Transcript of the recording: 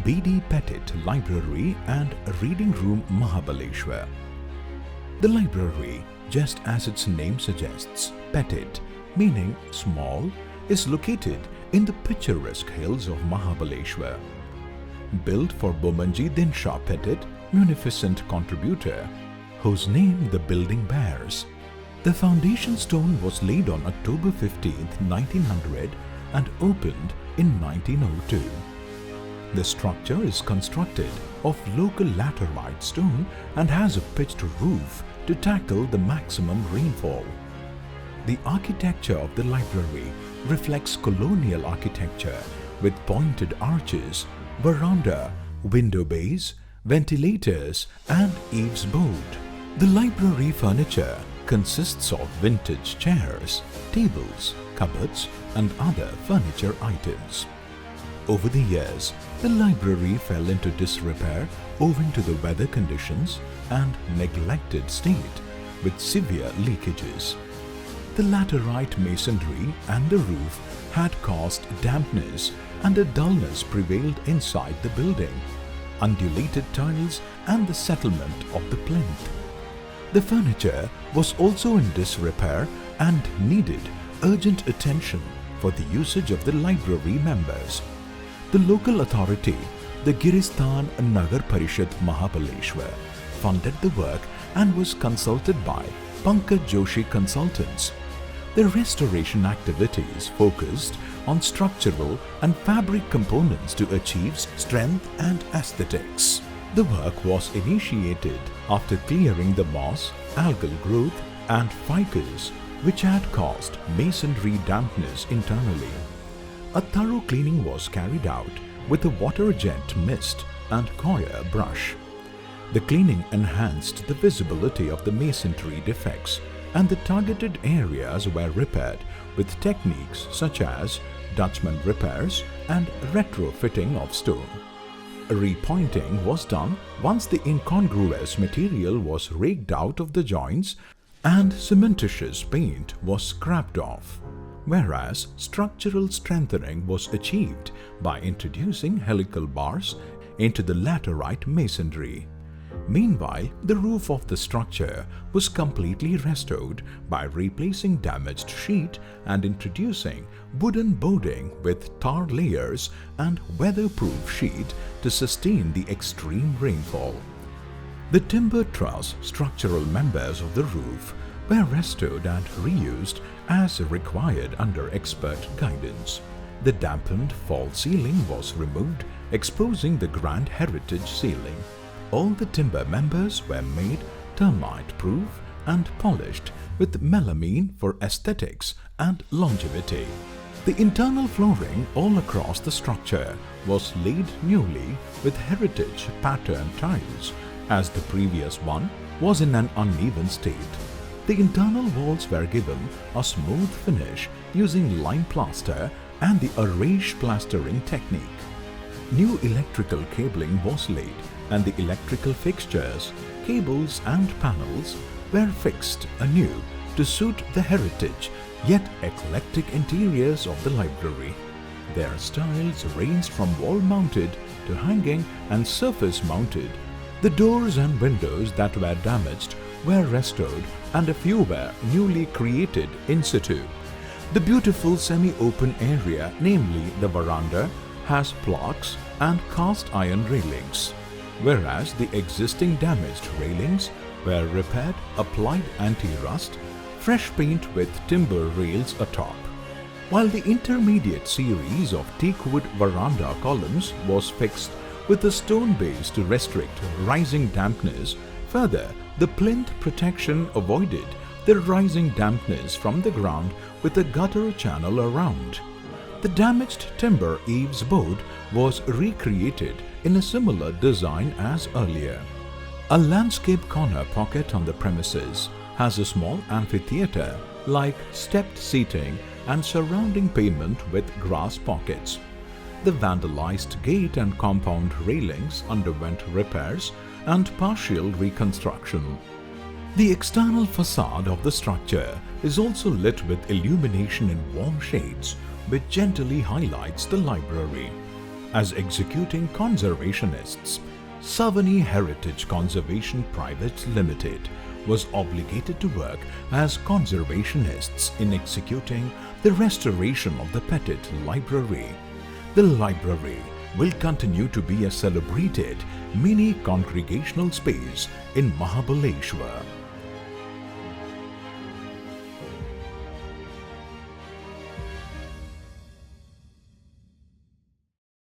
B.D. Petit Library and Reading Room Mahabaleshwar. The library, just as its name suggests, Petit, meaning small, is located in the picturesque hills of Mahabaleshwar. Built for Bomanji Dinshaw Petit, munificent contributor, whose name the building bears. The foundation stone was laid on October 15, 1900 and opened in 1902. The structure is constructed of local laterite stone and has a pitched roof to tackle the maximum rainfall. The architecture of the library reflects colonial architecture with pointed arches, veranda, window bays, ventilators and eaves board. The library furniture consists of vintage chairs, tables, cupboards and other furniture items. Over the years, the library fell into disrepair owing to the weather conditions and neglected state with severe leakages. The laterite masonry and the roof had caused dampness and a dullness prevailed inside the building, undulated tiles and the settlement of the plinth. The furniture was also in disrepair and needed urgent attention for the usage of the library members. The local authority, the Giristan Nagar Parishad Mahabaleshwar, funded the work and was consulted by Pankaj Joshi Consultants. The restoration activities focused on structural and fabric components to achieve strength and aesthetics. The work was initiated after clearing the moss, algal growth and ficus which had caused masonry dampness internally. A thorough cleaning was carried out with a water jet mist and coir brush. The cleaning enhanced the visibility of the masonry defects and the targeted areas were repaired with techniques such as Dutchman repairs and retrofitting of stone. Repointing was done once the incongruous material was raked out of the joints and cementitious paint was scraped off, whereas structural strengthening was achieved by introducing helical bars into the laterite masonry. Meanwhile, the roof of the structure was completely restored by replacing damaged sheet and introducing wooden boarding with tar layers and weatherproof sheet to sustain the extreme rainfall. The timber truss structural members of the roof were restored and reused as required under expert guidance. The dampened false ceiling was removed, exposing the grand heritage ceiling. All the timber members were made termite-proof and polished with melamine for aesthetics and longevity. The internal flooring all across the structure was laid newly with heritage pattern tiles, as the previous one was in an uneven state. The internal walls were given a smooth finish using lime plaster and the arranged plastering technique. New electrical cabling was laid and the electrical fixtures, cables and panels were fixed anew to suit the heritage yet eclectic interiors of the library. Their styles ranged from wall-mounted to hanging and surface-mounted. The doors and windows that were damaged were restored and a few were newly created in situ. The beautiful semi-open area, namely the veranda, has plaques and cast iron railings, whereas the existing damaged railings were repaired, applied anti-rust, fresh paint with timber rails atop. While the intermediate series of teakwood veranda columns was fixed with a stone base to restrict rising dampness, further the plinth protection avoided the rising dampness from the ground with a gutter channel around. The damaged timber eaves board was recreated in a similar design as earlier. A landscape corner pocket on the premises has a small amphitheatre like stepped seating and surrounding pavement with grass pockets. The vandalized gate and compound railings underwent repairs and partial reconstruction. The external facade of the structure is also lit with illumination in warm shades which gently highlights the library. as executing conservationists. Savani Heritage Conservation Private Limited was obligated to work as conservationists in executing the restoration of the Petit Library. The library will continue to be a celebrated mini congregational space in Mahabaleshwar.